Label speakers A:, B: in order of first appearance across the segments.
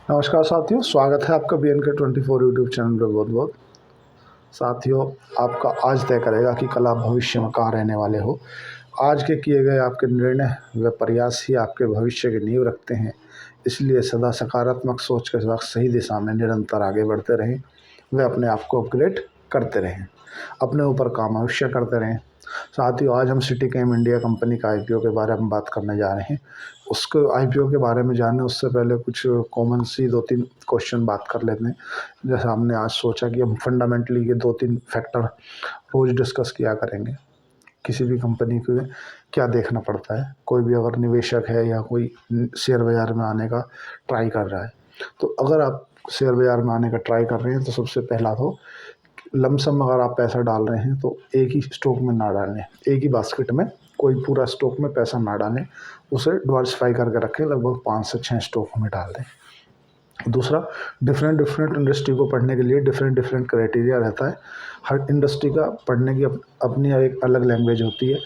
A: नमस्कार साथियों, स्वागत है आपका BNK24 यूट्यूब चैनल पर। बहुत बहुत साथियों, आपका आज तय करेगा कि कल आप भविष्य में कहाँ रहने वाले हो। आज के किए गए आपके निर्णय व प्रयास ही आपके भविष्य की नींव रखते हैं। इसलिए सदा सकारात्मक सोच के साथ सही दिशा में निरंतर आगे बढ़ते रहें व अपने आप को अपग्रेड करते रहें, अपने ऊपर काम अवश्य करते रहें। साथियों, आज हम सिटी कैम इंडिया कंपनी का IPO के बारे में बात करने जा रहे हैं। उसके IPO के बारे में जानने उससे पहले कुछ कॉमन सी 2-3 क्वेश्चन बात कर लेते हैं। जैसे हमने आज सोचा कि हम फंडामेंटली ये 2-3 फैक्टर रोज़ डिस्कस किया करेंगे। किसी भी कंपनी को क्या देखना पड़ता है, कोई भी अगर निवेशक है या कोई शेयर बाज़ार में आने का ट्राई कर रहा है, तो अगर आप शेयर बाज़ार में आने का ट्राई कर रहे हैं तो सबसे पहला तो लमसम अगर आप पैसा डाल रहे हैं तो एक ही स्टॉक में ना डालें, एक ही बास्केट में कोई पूरा स्टॉक में पैसा ना डालें, उसे डाइवर्सिफाई करके रखें, लगभग 5 से 6 स्टॉक में डाल दें। दूसरा, डिफरेंट इंडस्ट्री को पढ़ने के लिए डिफरेंट क्राइटेरिया रहता है। हर इंडस्ट्री का पढ़ने की अपनी एक अलग लैंग्वेज होती है।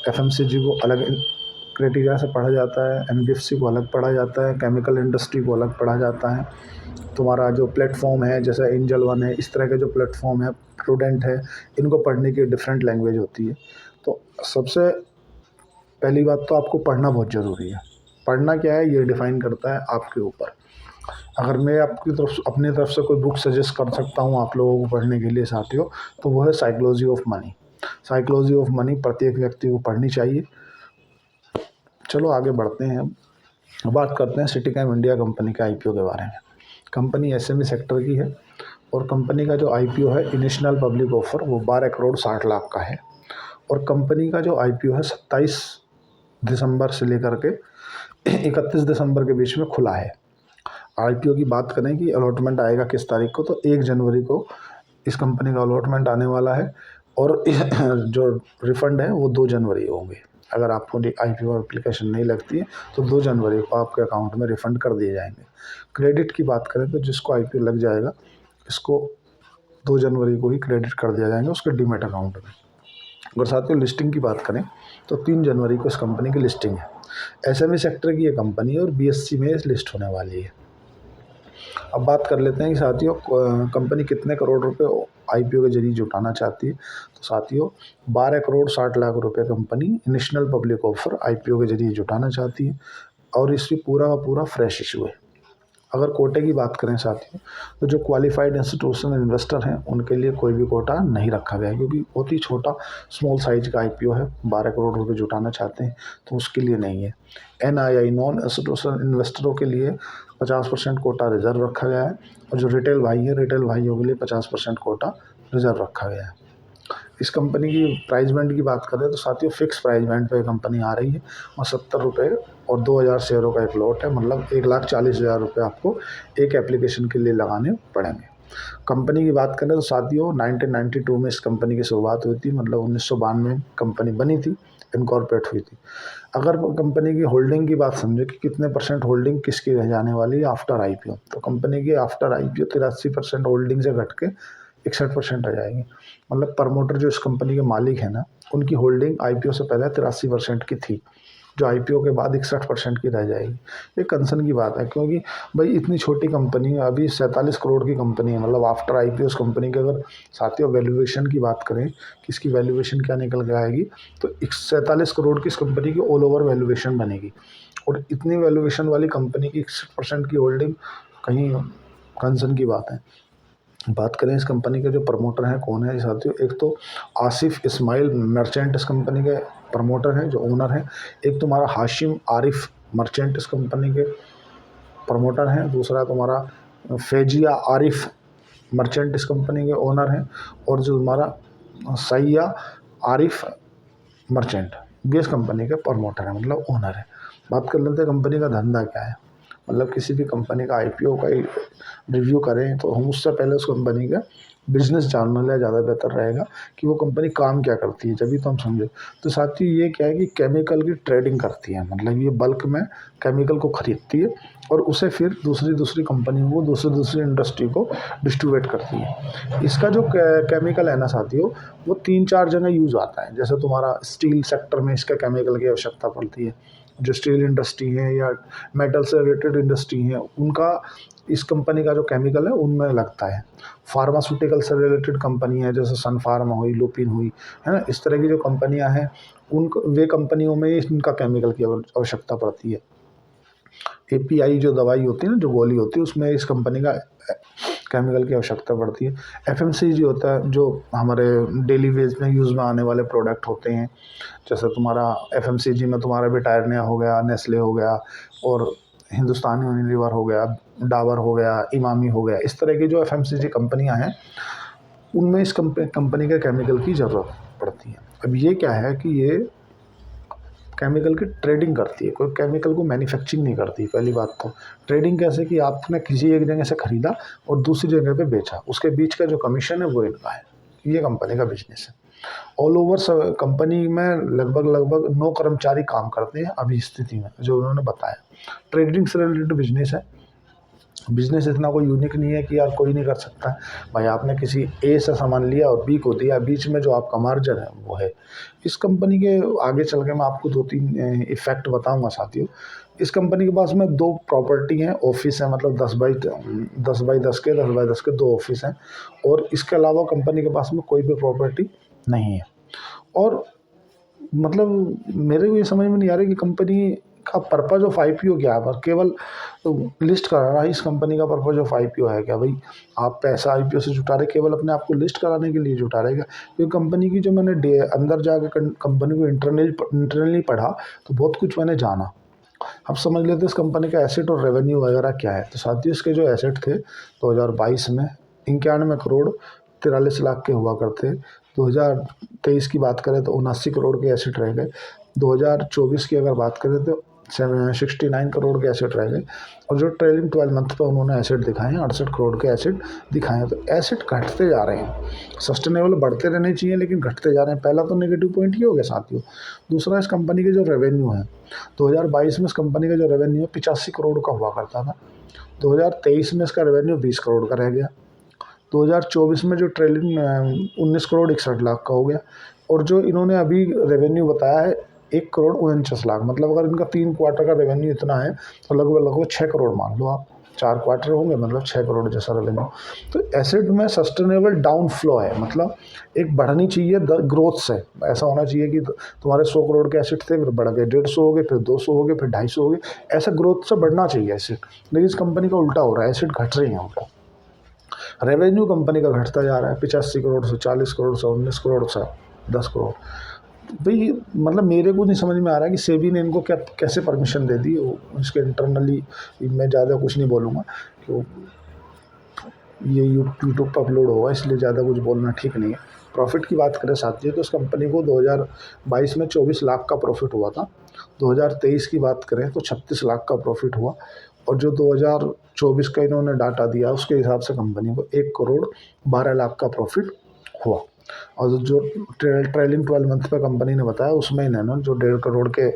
A: FMCG को अलग क्राइटेरिया से पढ़ा जाता है, NBFC को अलग पढ़ा जाता है, केमिकल इंडस्ट्री को अलग पढ़ा जाता है। तुम्हारा जो प्लेटफॉर्म है, जैसे एंजल वन है, इस तरह के जो प्लेटफॉर्म है, प्रूडेंट है, इनको पढ़ने की डिफरेंट लैंग्वेज होती है। तो सबसे पहली बात तो आपको पढ़ना बहुत ज़रूरी है। पढ़ना क्या है ये डिफ़ाइन करता है आपके ऊपर। अगर मैं आपकी तरफ अपनी तरफ से कोई बुक सजेस्ट कर सकता हूँ आप लोगों को पढ़ने के लिए साथियों, तो वो है psychology of money. Psychology of money प्रत्येक व्यक्ति को पढ़नी चाहिए। चलो आगे बढ़ते हैं। बात करते हैं सिटी कैम इंडिया कंपनी के IPO के बारे में। कंपनी SME सेक्टर की है और कंपनी का जो IPO है, इनिशियल पब्लिक ऑफर, वो 12 करोड़ 60 लाख का है। और कंपनी का जो IPO है 27 दिसंबर से लेकर के 31 दिसंबर के बीच में खुला है। IPO की बात करें कि अलॉटमेंट आएगा किस तारीख को, तो 1 जनवरी को इस कंपनी का अलॉटमेंट आने वाला है और जो रिफंड है वो 2 जनवरी होंगे। अगर आपको IPO एप्लीकेशन नहीं लगती है तो 2 जनवरी को आपके अकाउंट में रिफ़ंड कर दिए जाएंगे। क्रेडिट की बात करें तो जिसको IPO लग जाएगा, इसको 2 जनवरी को ही क्रेडिट कर दिया जाएगा उसके डीमैट अकाउंट में। अगर साथियों लिस्टिंग की बात करें तो 3 जनवरी को इस कंपनी की लिस्टिंग है। SME सेक्टर की ये कंपनी है और BSE में लिस्ट होने वाली है। अब बात कर लेते हैं कि साथियों कंपनी कितने करोड़ रुपए IPO के जरिए जुटाना चाहती है। तो साथियों 12 करोड़ 60 लाख रुपए company initial public offer IPO के जरिए जुटाना चाहती है और इसकी पूरा का पूरा फ्रेश इशू है। अगर कोटे की बात करें साथियों, तो जो क्वालिफाइड इंस्टीट्यूशनल इन्वेस्टर हैं उनके लिए कोई भी कोटा नहीं रखा गया है, क्योंकि बहुत ही छोटा स्मॉल साइज का IPO है। 12 करोड़ रुपए जुटाना चाहते हैं तो उसके लिए नहीं है। NII नॉन इंस्टीट्यूशनल इन्वेस्टरों के लिए 50% कोटा रिजर्व रखा गया है और जो रिटेल भाई है, रिटेल भाइयों के लिए 50% कोटा रिजर्व रखा गया है। इस कंपनी की प्राइस बैंड की बात करें तो साथियों फिक्स प्राइस बैंड पे कंपनी आ रही है और 70 रुपये और 2000 शेयरों का एक लॉट है, मतलब 1,40,000 रुपये आपको एक एप्लीकेशन के लिए लगाने पड़ेंगे। कंपनी की बात करें तो साथियों 1992 में इस कंपनी की शुरुआत हुई थी, मतलब 1992 में कंपनी बनी थी, इनकॉर्पोरेट हुई थी। अगर कंपनी की होल्डिंग की बात समझे कि कितने % होल्डिंग किसकी रह जाने वाली है आफ्टर IPO, तो कंपनी की आफ्टर IPO 83% होल्डिंग से घट के 61% रह जाएगी। मतलब प्रमोटर जो इस कंपनी के मालिक है ना, उनकी होल्डिंग IPO से पहले 83% की थी, जो IPO के बाद 61% की रह जाएगी। ये कंसर्न की बात है, क्योंकि भाई इतनी छोटी कंपनी है, अभी 47 करोड़ की कंपनी है, मतलब आफ्टर IPO इस कंपनी की अगर साथियों वैल्यूएशन की बात करें कि इसकी वैल्यूएशन क्या निकल के आएगी, तो 47 करोड़ की इस कंपनी की ऑल ओवर वैल्यूएशन बनेगी। और इतनी वैल्यूएशन वाली कंपनी की 61% की होल्डिंग कहीं कंसर्न की बात है। बात करें इस कंपनी के जो प्रमोटर हैं कौन है साथियों, एक तो आसिफ इस्माइल मर्चेंट इस कंपनी के प्रमोटर हैं, जो ओनर हैं। एक तुम्हारा हाशिम आरिफ मर्चेंट इस कंपनी के प्रमोटर हैं। दूसरा तुम्हारा फैजिया आरिफ मर्चेंट इस कंपनी के ओनर हैं। और जो तुम्हारा सैया आरिफ मर्चेंट भी इस कंपनी के प्रमोटर है, मतलब ओनर है। बात कर लेते हैं कंपनी का धंधा क्या है। मतलब किसी भी कंपनी का IPO का रिव्यू करें तो हम उससे पहले उस कंपनी का बिजनेस जानना ले ज़्यादा बेहतर रहेगा कि वो कंपनी काम क्या करती है, जब भी तो हम समझे। तो साथियों ये क्या है कि केमिकल की ट्रेडिंग करती है, मतलब ये बल्क में केमिकल को खरीदती है और उसे फिर दूसरी कंपनियों को दूसरी इंडस्ट्री को डिस्ट्रीब्यूट करती है। इसका जो केमिकल है ना साथियों, वो 3-4 जगह यूज़ आता है। जैसे तुम्हारा स्टील सेक्टर में इसका केमिकल की आवश्यकता पड़ती है, जो स्टील इंडस्ट्री है या मेटल से रिलेटेड इंडस्ट्री है, उनका इस कंपनी का जो केमिकल है उनमें लगता है। फार्मास्यूटिकल से रिलेटेड कंपनी है, जैसे सन फार्मा हुई, लुपिन हुई, है ना, इस तरह की जो कंपनियां हैं उन वे कंपनियों में इनका केमिकल की आवश्यकता पड़ती है। एपीआई जो दवाई होती है ना, जो गोली होती है, उसमें इस कंपनी का केमिकल की आवश्यकता पड़ती है। एफएमसीजी होता है, जो हमारे डेली वेज में यूज़ में आने वाले प्रोडक्ट होते हैं, जैसे तुम्हारा एफएमसीजी में तुम्हारा ब्रिटानिया हो गया, नेस्ले हो गया, और हिंदुस्तान यूनिलीवर हो गया, डाबर हो गया, इमामी हो गया, इस तरह की जो एफएमसीजी कंपनियां हैं उनमें इस कंपनी के केमिकल की ज़रूरत पड़ती है। अब ये क्या है कि ये केमिकल की ट्रेडिंग करती है, कोई केमिकल को मैन्युफैक्चरिंग नहीं करती। पहली बात तो ट्रेडिंग कैसे कि आपने किसी एक जगह से ख़रीदा और दूसरी जगह पे बेचा, उसके बीच का जो कमीशन है वो इनका है। ये कंपनी का बिजनेस है। ऑल ओवर कंपनी में लगभग 9 कर्मचारी काम करते हैं अभी स्थिति में, जो उन्होंने बताया। ट्रेडिंग से रिलेटेड बिजनेस है। बिजनेस इतना कोई यूनिक नहीं है कि यार कोई नहीं कर सकता है। भाई आपने किसी ए से सामान लिया और बी को दिया, बीच में जो आपका मार्जिन है वो है। इस कंपनी के आगे चल के मैं आपको 2-3 इफ़ेक्ट बताऊंगा साथियों। इस कंपनी के पास में 2 प्रॉपर्टी हैं, ऑफिस है, मतलब 10 बाई 10 के 10 बाई 10 के 2 ऑफिस हैं, और इसके अलावा कंपनी के पास में कोई भी प्रॉपर्टी नहीं है। और मतलब मेरे को ये समझ में नहीं आ रहा कि कंपनी का पर्पज ऑफ आईपीओ क्या है। पर केवल लिस्ट कराना ही इस कंपनी का पर्पज ऑफ आईपीओ है क्या? भाई आप पैसा आईपीओ से जुटा रहे, केवल अपने आप को लिस्ट कराने के लिए जुटा रहे क्या? क्योंकि कंपनी की जो मैंने अंदर जाकर कंपनी को इंटरनली पढ़ा तो बहुत कुछ मैंने जाना। अब समझ लेते इस कंपनी का एसेट और रेवेन्यू वगैरह क्या है। तो साथियों इसके जो एसेट थे 2022 में 91 करोड़ 43 लाख के हुआ करते। 2023 की बात करें तो 79 करोड़ के एसेट रह गए। 2024 की अगर बात करें तो 69 करोड़ के एसेट रह गए। और जो ट्रेलिंग 12 मंथ पर उन्होंने एसेट दिखाए हैं 68 करोड़ के एसेट दिखाए हैं। तो एसेट घटते जा रहे हैं। सस्टेनेबल बढ़ते रहने चाहिए लेकिन घटते जा रहे हैं। पहला तो नेगेटिव पॉइंट ये हो गया साथियों। दूसरा, इस कंपनी के जो रेवेन्यू है 2022 में इस कंपनी का जो रेवेन्यू है 85 करोड़ का हुआ करता था। 2023 में इसका रेवेन्यू 20 करोड़ का रह गया। 2024 में जो ट्रेलिंग 19 करोड़ 61 लाख का हो गया। और जो इन्होंने अभी रेवेन्यू बताया है 1 करोड़ 49 लाख, मतलब अगर इनका 3 क्वार्टर का रेवेन्यू इतना है तो लगभग 6 करोड़ मान लो आप। 4 क्वार्टर होंगे मतलब 6 करोड़ जैसा रेवेन्यू। तो एसेट में सस्टेनेबल डाउन फ्लो है, मतलब एक बढ़नी चाहिए ग्रोथ से। ऐसा होना चाहिए कि तुम्हारे 100 करोड़ के एसेट थे, फिर बढ़ गए 150 हो गए, फिर 200 हो गए, फिर 250 हो गए। ऐसा ग्रोथ से बढ़ना चाहिए एसेट। लेकिन इस कंपनी का उल्टा हो रहा है, एसेट घट रही है उल्टा। रेवेन्यू कंपनी का घटता जा रहा है 85 करोड़ से 40 करोड़ से 19 करोड़ से 10 करोड़। भाई मतलब मेरे को नहीं समझ में आ रहा है कि सेबी ने इनको क्या कैसे परमिशन दे दी। इसके इंटरनली मैं ज़्यादा कुछ नहीं बोलूँगा, तो ये यूट्यूब पर अपलोड होगा इसलिए ज़्यादा कुछ बोलना ठीक नहीं है। प्रॉफिट की बात करें साथियों तो इस कंपनी को 2022 में 24 लाख का प्रॉफिट हुआ था। 2023 की बात करें तो 36 लाख का प्रॉफिट हुआ। और जो 2024 का इन्होंने डाटा दिया उसके हिसाब से कंपनी को 1 करोड़ 12 लाख का प्रॉफिट हुआ। और जो ट्रेलिंग 12 मंथ पे कंपनी ने बताया उसमें इन्होंने जो 1.5 करोड़ के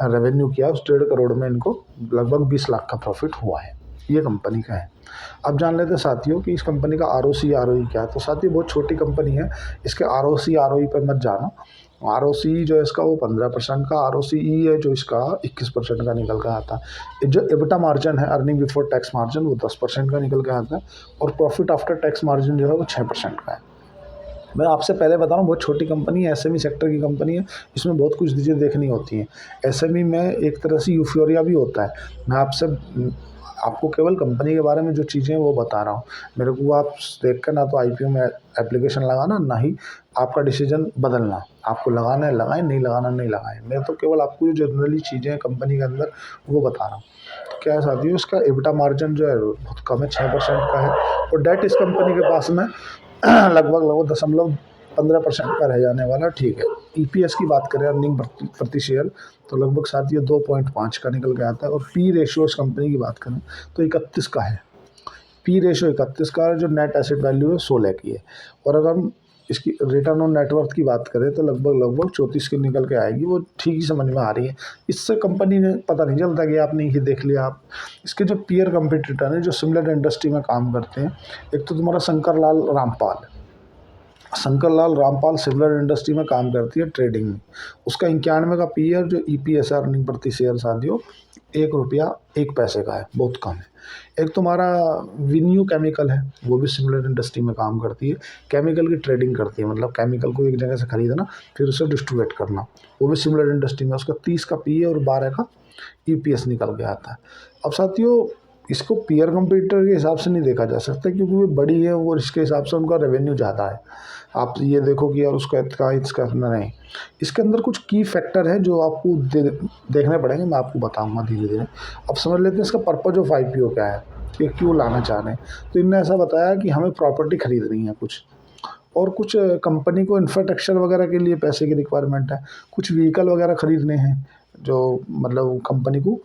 A: रेवेन्यू किया, उस 1.5 करोड़ में इनको लगभग 20 लाख का प्रॉफिट हुआ है। ये कंपनी का है। अब जान लेते हैं साथियों कि इस कंपनी का आरओसी आरओई क्या है। तो साथियों बहुत छोटी कंपनी है, इसके आरओसी आरओई पर मत जाना। आरओसी जो है इसका वो 15% का, आरओसीई है जो इसका 21% का निकल कर आता है। जो एबिटा मार्जिन है, अर्निंग बिफोर टैक्स मार्जिन, वो 10% का निकल कर आता है। और प्रॉफिट आफ्टर टैक्स मार्जिन जो है वो 6% का है। मैं आपसे पहले बता रहा हूँ बहुत छोटी कंपनी है, एसएमई सेक्टर की कंपनी है, इसमें बहुत कुछ चीज़ें देखनी होती हैं। एसएमई में एक तरह से यूफोरिया भी होता है। मैं आपको केवल कंपनी के बारे में जो चीज़ें हैं वो बता रहा हूँ। मेरे को आप देख कर ना तो आईपीओ में एप्लीकेशन लगाना, ना ही आपका डिसीजन बदलना। आपको लगाना है लगाएं, नहीं लगाना नहीं लगाएं। मैं तो केवल आपको जो जनरली चीज़ें हैं कंपनी के अंदर वो बता रहा हूँ। तो क्या है साथियों, इसका एबिटा मार्जिन जो है बहुत कम है, 6% का है। और डेट इस कंपनी के पास में लगभग 0.15% का रह जाने वाला। ठीक है। ईपीएस की बात करें, अर्निंग प्रति शेयर, तो लगभग साथियों 2.5 का निकल के आता है। और पी रेशियो इस कंपनी की बात करें तो 31 का है। पी रेशियो 31 का है। जो नेट एसेट वैल्यू है 16 की है। और अगर हम इसकी रिटर्न ऑन नेटवर्थ की बात करें तो लगभग 34 की निकल के आएगी। वो ठीक ही समझ में आ रही है। इससे कंपनी ने पता नहीं चलता कि आपने ये देख लिया। आप इसके जो पीयर कंपटीटर हैं जो सिमिलर इंडस्ट्री में काम करते हैं, एक तो तुम्हारा शंकर लाल रामपाल, शंकर रामपाल सिमिलर इंडस्ट्री में काम करती है ट्रेडिंग में। उसका 91 का पी है, जो EPS अर्निंग प्रति शेयर साथियों ₹1 का है, बहुत कम है। एक तुम्हारा विन्यू केमिकल है, वो भी सिमिलर इंडस्ट्री में काम करती है, केमिकल की ट्रेडिंग करती है, मतलब केमिकल को एक जगह से खरीदना फिर उसे डिस्ट्रीब्यूट करना, वो भी सिमिलर इंडस्ट्री में। उसका 30 का पी है और 12 का EPS निकल के आता है। अब साथियों इसको पीयर कंपटीटर के हिसाब से नहीं देखा जा सकता, क्योंकि वो बड़ी है और इसके हिसाब से उनका रेवेन्यू ज़्यादा है। आप ये देखो कि यार उसका इसका नहीं, इसके अंदर कुछ की फैक्टर है जो आपको देखने पड़ेंगे, मैं आपको बताऊंगा धीरे धीरे। अब समझ लेते हैं इसका पर्पज ऑफ IPO क्या है, कि क्यों लाना चाह रहे हैं। तो इनने ऐसा बताया कि हमें प्रॉपर्टी खरीदनी है कुछ, और कुछ कंपनी को इंफ्रास्ट्रक्चर वगैरह के लिए पैसे की रिक्वायरमेंट है, कुछ व्हीकल वगैरह खरीदने हैं जो मतलब कंपनी को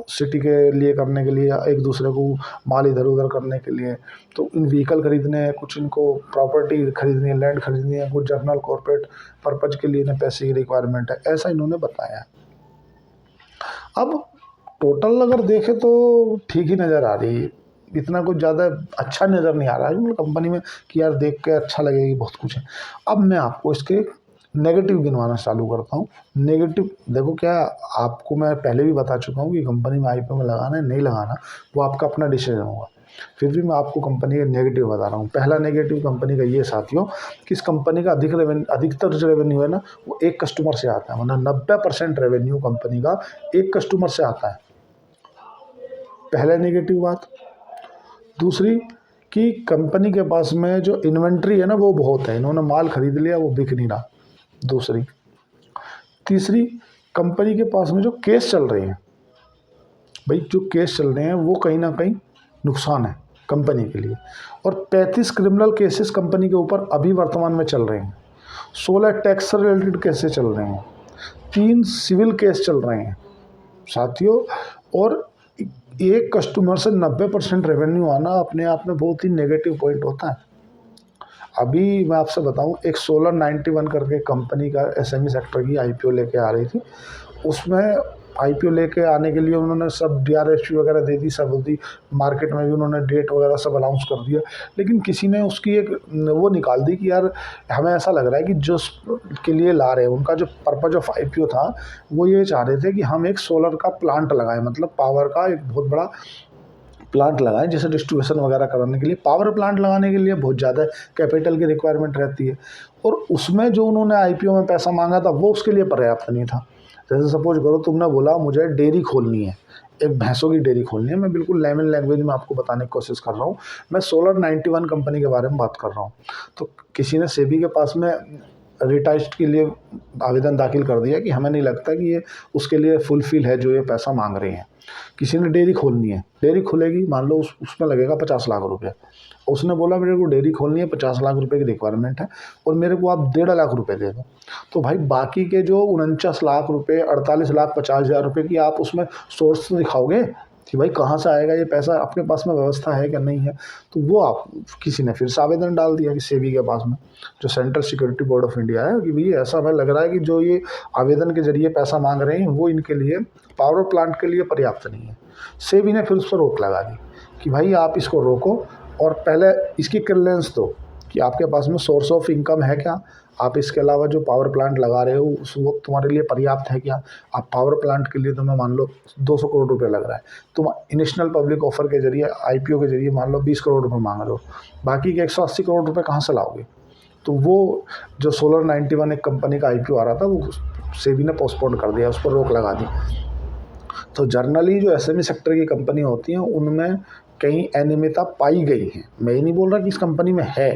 A: सिटी के लिए करने के लिए या एक दूसरे को माल इधर उधर करने के लिए। तो इन व्हीकल खरीदने हैं, कुछ इनको प्रॉपर्टी खरीदनी है, लैंड खरीदनी है, कुछ जर्नल कॉर्पोरेट पर्पज के लिए इन्हें पैसे की रिक्वायरमेंट है, ऐसा इन्होंने बताया। अब टोटल अगर देखें तो ठीक ही नज़र आ रही है, इतना कुछ ज़्यादा अच्छा नज़र नहीं आ रहा है मतलब कंपनी में कि यार देख के अच्छा लगेगी, बहुत कुछ है। अब मैं आपको इसके नेगेटिव गिनवाना चालू करता हूँ। नेगेटिव देखो, क्या आपको मैं पहले भी बता चुका हूँ कि कंपनी में IPO में लगाना है नहीं लगाना वो आपका अपना डिसीजन होगा, फिर भी मैं आपको कंपनी के नेगेटिव बता रहा हूँ। पहला नेगेटिव कंपनी का ये साथियों कि इस कंपनी का अधिकतर जो रेवेन्यू है ना वो एक कस्टमर से आता है, मतलब 90% रेवेन्यू कंपनी का एक कस्टमर से आता है, पहला नेगेटिव बात। दूसरी कि कंपनी के पास में जो इन्वेंट्री है ना वो बहुत है, इन्होंने माल खरीद लिया वो बिक नहीं रहा, दूसरी। तीसरी, कंपनी के पास में जो केस चल रहे हैं, भाई जो केस चल रहे हैं वो कहीं ना कहीं नुकसान है कंपनी के लिए। और 35 क्रिमिनल केसेस कंपनी के ऊपर अभी वर्तमान में चल रहे हैं, 16 टैक्स से रिलेटेड केसेस चल रहे हैं, 3 सिविल केस चल रहे हैं साथियों। और एक कस्टमर से 90% रेवेन्यू आना अपने आप में बहुत ही नेगेटिव पॉइंट होता है। अभी मैं आपसे बताऊं, एक सोलर 91 करके कंपनी का SME सेक्टर की IPO लेके आ रही थी, उसमें IPO लेके आने के लिए उन्होंने सब DRHP वगैरह दे दी, सब दी, मार्केट में भी उन्होंने डेट वगैरह सब अनाउंस कर दिया, लेकिन किसी ने उसकी एक वो निकाल दी कि यार हमें ऐसा लग रहा है कि जो के लिए ला रहे हैं उनका जो पर्पज ऑफ IPO था वो ये चाह रहे थे कि हम एक सोलर का प्लांट लगाएं, मतलब पावर का एक बहुत बड़ा प्लांट लगाएं, जैसे डिस्ट्रीब्यूशन वगैरह कराने के लिए। पावर प्लांट लगाने के लिए बहुत ज़्यादा कैपिटल की रिक्वायरमेंट रहती है, और उसमें जो उन्होंने IPO में पैसा मांगा था वो उसके लिए पर्याप्त नहीं था। जैसे सपोज करो तुमने बोला मुझे डेयरी खोलनी है, एक भैंसों की डेयरी खोलनी है, मैं बिल्कुल लेमन लैंग्वेज में आपको बताने की कोशिश कर रहा हूँ, मैं सोलर 91 कंपनी के बारे में बात कर रहा हूँ। तो किसी ने सेबी के पास में रिटाइस्ट के लिए आवेदन दाखिल कर दिया कि हमें नहीं लगता कि ये उसके लिए फुलफिल है जो ये पैसा मांग रहे हैं। किसी ने डेयरी खोलनी है, डेयरी खुलेगी, मान लो उसमें लगेगा 50 लाख रुपये, उसने बोला मेरे को डेयरी खोलनी है, 50 लाख रुपए की रिक्वायरमेंट है और मेरे को आप 1.5 लाख रुपए दे दो। तो भाई बाकी के जो 49 लाख रुपए, 48,50,000 रुपये की आप उसमें सोर्स तो दिखाओगे कि भाई कहाँ से आएगा ये पैसा, आपके पास में व्यवस्था है क्या नहीं है। तो वो आप किसी ने फिर से आवेदन डाल दिया कि सेबी के पास में, जो central security board of India है, कि भाई ऐसा हमें लग रहा है कि जो ये आवेदन के जरिए पैसा मांग रहे हैं वो इनके लिए पावर प्लांट के लिए पर्याप्त नहीं है। सेबी ने फिर उस पर रोक लगा दी कि भाई आप इसको रोको और पहले इसकी क्लियरेंस दो कि आपके पास में सोर्स ऑफ इनकम है क्या, आप इसके अलावा जो पावर प्लांट लगा रहे हो उस वो तुम्हारे लिए पर्याप्त है क्या। आप पावर प्लांट के लिए तुम्हें मान लो 200 करोड़ रुपए लग रहा है, तुम इनिशियल पब्लिक ऑफर के जरिए IPO के जरिए मान लो 20 करोड़ रुपए मांग रहे हो, बाकी के 180 करोड़ रुपए कहाँ से लाओगे। तो वो जो सोलर 91 एक कंपनी का IPO आ रहा था वो सेबी ने पोस्टपोन कर दिया, उस पर रोक लगा दी। तो जर्नली जो SME सेक्टर की कंपनी होती हैं उनमें कई अनियमितता पाई गई है। मैं ये नहीं बोल रहा कि इस कंपनी में है,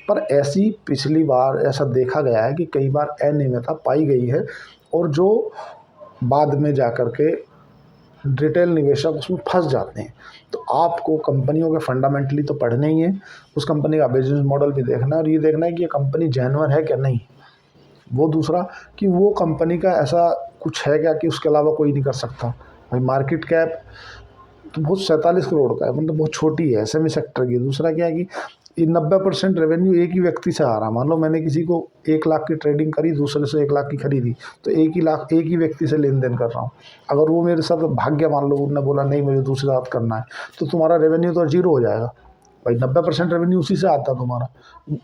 A: पर ऐसी पिछली बार ऐसा देखा गया है कि कई बार अनियमितता पाई गई है और जो बाद में जाकर के रिटेल निवेशक उसमें फंस जाते हैं। तो आपको कंपनियों के फंडामेंटली तो पढ़ने ही है, उस कंपनी का बिजनेस मॉडल भी देखना है और ये देखना है कि ये कंपनी जेन्युइन है क्या नहीं। वो दूसरा कि वो कंपनी का ऐसा कुछ है क्या कि उसके अलावा कोई नहीं कर सकता। भाई मार्केट कैप तो बहुत 47 करोड़ का है, मतलब बहुत छोटी है SME सेक्टर की। दूसरा क्या है कि ये 90% रेवेन्यू एक ही व्यक्ति से आ रहा है। मान लो मैंने किसी को 1 लाख की ट्रेडिंग करी, दूसरे से 1 लाख की खरीदी, तो एक ही व्यक्ति से लेन देन कर रहा हूँ। अगर वो मेरे साथ भाग गया, मान लो उन्होंने बोला नहीं मुझे दूसरे साथ करना है, तो तुम्हारा रेवेन्यू तो जीरो हो जाएगा। भाई 90% रेवेन्यू उसी से आता तुम्हारा,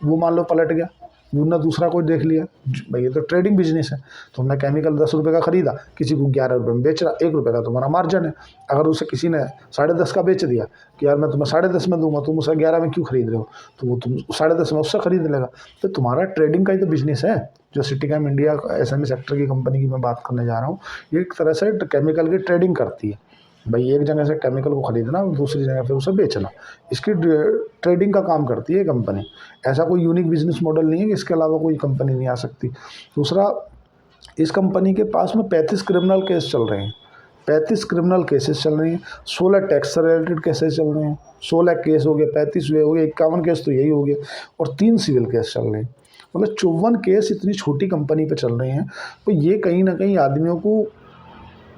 A: वो मान लो पलट गया वरना दूसरा कोई देख लिया भाई ये तो ट्रेडिंग बिजनेस है, तुमने केमिकल 10 रुपये का खरीदा, किसी को 11 रुपये में बेच रहा, 1 रुपये का तुम्हारा मार्जिन है। अगर उसे किसी ने 10.5 का बेच दिया कि यार मैं तुम्हें 10.5 में दूंगा, तुम उसे 11 में क्यों खरीद रहे हो, तो वो तुम 10.5 में उससे खरीद लेगा। तो तुम्हारा ट्रेडिंग का ही तो बिजनेस है। जो सिटीकैम इंडिया एसएमई सेक्टर की कंपनी की मैं बात करने जा रहा हूँ, ये एक तरह से केमिकल की ट्रेडिंग करती है भाई। एक जगह से केमिकल को खरीदना और दूसरी जगह फिर उसे बेचना, इसकी ट्रेडिंग का काम करती है कंपनी। ऐसा कोई यूनिक बिजनेस मॉडल नहीं है कि इसके अलावा कोई कंपनी नहीं आ सकती। दूसरा, इस कंपनी के पास में 35 क्रिमिनल केस चल रहे हैं, 35 क्रिमिनल केसेस चल रहे हैं, 16 टैक्स से रिलेटेड केसेस चल रहे हैं। 16 केस हो गए, 35 वे हो गए, 51 केस तो यही हो गए, और 3 सिविल केस चल रहे हैं। मतलब 54 केस इतनी छोटी कंपनी पे चल रहे हैं। तो ये कहीं ना कहीं आदमियों को,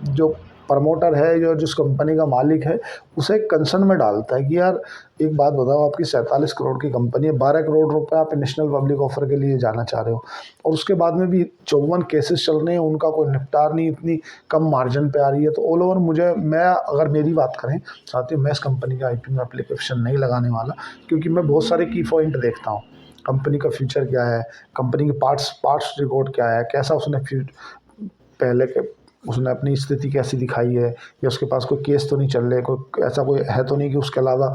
A: जो प्रमोटर है, जो जिस कंपनी का मालिक है, उसे एक कंसर्न में डालता है कि यार एक बात बताओ, आपकी 47 करोड़ की कंपनी है, 12 करोड़ रुपए आप नेशनल पब्लिक ऑफर के लिए जाना चाह रहे हो, और उसके बाद में भी 54 केसेस चल रहे हैं, उनका कोई निपटार नहीं, इतनी कम मार्जिन पे आ रही है। तो ऑल ओवर मैं अगर मेरी बात करें साथियों, मैं इस कंपनी का IPO में एप्लीकेशन नहीं लगाने वाला, क्योंकि मैं बहुत सारे की पॉइंट देखता हूँ। कंपनी का फ्यूचर क्या है, कंपनी के पार्ट्स रिकॉर्ड क्या है, कैसा उसने पहले के उसने अपनी स्थिति कैसी दिखाई है, या उसके पास कोई केस तो नहीं चल रहे, कोई ऐसा कोई है तो नहीं कि उसके अलावा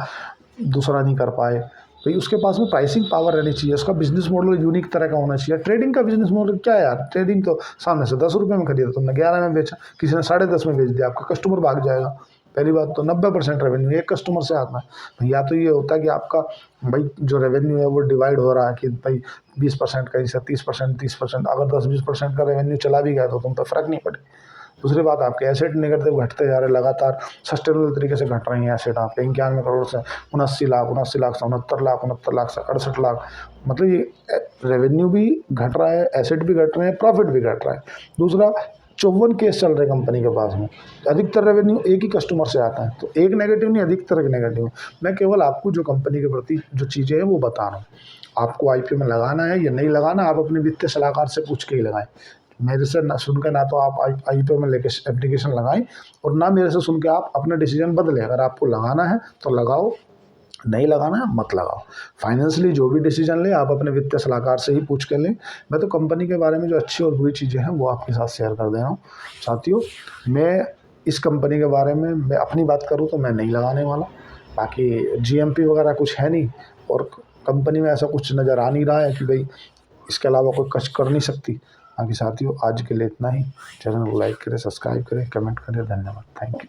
A: दूसरा नहीं कर पाए। भाई उसके पास में प्राइसिंग पावर रहनी चाहिए, उसका बिजनेस मॉडल यूनिक तरह का होना चाहिए। ट्रेडिंग का बिजनेस मॉडल क्या है यार, ट्रेडिंग तो सामने से 10 रुपये में खरीदा, तुमने 11 में बेचा, किसी ने 10.5 में बेच दिया, आपका कस्टमर भाग जाएगा। पहली बात तो 90% रेवेन्यू एक कस्टमर से आता है। या तो ये होता है कि आपका भाई जो रेवेन्यू है वो डिवाइड हो रहा है कि भाई 20% कहीं से 30%, 30%, अगर 10-20% का रेवेन्यू चला भी गया तो तुम पे फर्क नहीं पड़े। दूसरी बात, आपके एसेट नेगेटिव घटते जा रहे हैं, लगातार सस्टेनेबल तरीके से घट रही हैं एसेट। आपके 91 करोड़ से 79 लाख, 79 लाख से 69 लाख, 69 लाख से 68 लाख, मतलब ये रेवेन्यू भी घट रहा है, एसेट भी घट रहे हैं, प्रॉफिट भी घट रहा है। दूसरा, 54 केस चल रहे कंपनी के पास में, अधिकतर रेवेन्यू एक ही कस्टमर से आता है, तो एक नेगेटिव नहीं, अधिकतर नेगेटिव। मैं केवल आपको जो कंपनी के प्रति जो चीज़ें हैं वो बता रहा हूँ। आपको IPO में लगाना है या नहीं लगाना, आप अपने वित्तीय सलाहकार से पूछ के ही लगाएं। मेरे से ना सुन के ना तो आप IPO में लेके एप्लीकेशन लगाएं, और ना मेरे से सुन के आप अपना डिसीजन बदलें। अगर आपको लगाना है तो लगाओ, नहीं लगाना है मत लगाओ। फाइनेंशियली जो भी डिसीजन ले आप अपने वित्तीय सलाहकार से ही पूछ के लें। मैं तो कंपनी के बारे में जो अच्छी और बुरी चीज़ें हैं वो आपके साथ शेयर कर दे रहा हूँ। साथियों, मैं इस कंपनी के बारे में मैं अपनी बात करूँ तो मैं नहीं लगाने वाला। बाकी GMP वगैरह कुछ है नहीं, और कंपनी में ऐसा कुछ नज़र आ नहीं रहा है कि भाई इसके अलावा कोई कुछ कर नहीं सकती। बाकी साथियों, आज के लिए इतना ही। चैनल को लाइक करें, सब्सक्राइब करें, कमेंट करें। धन्यवाद, थैंक यू।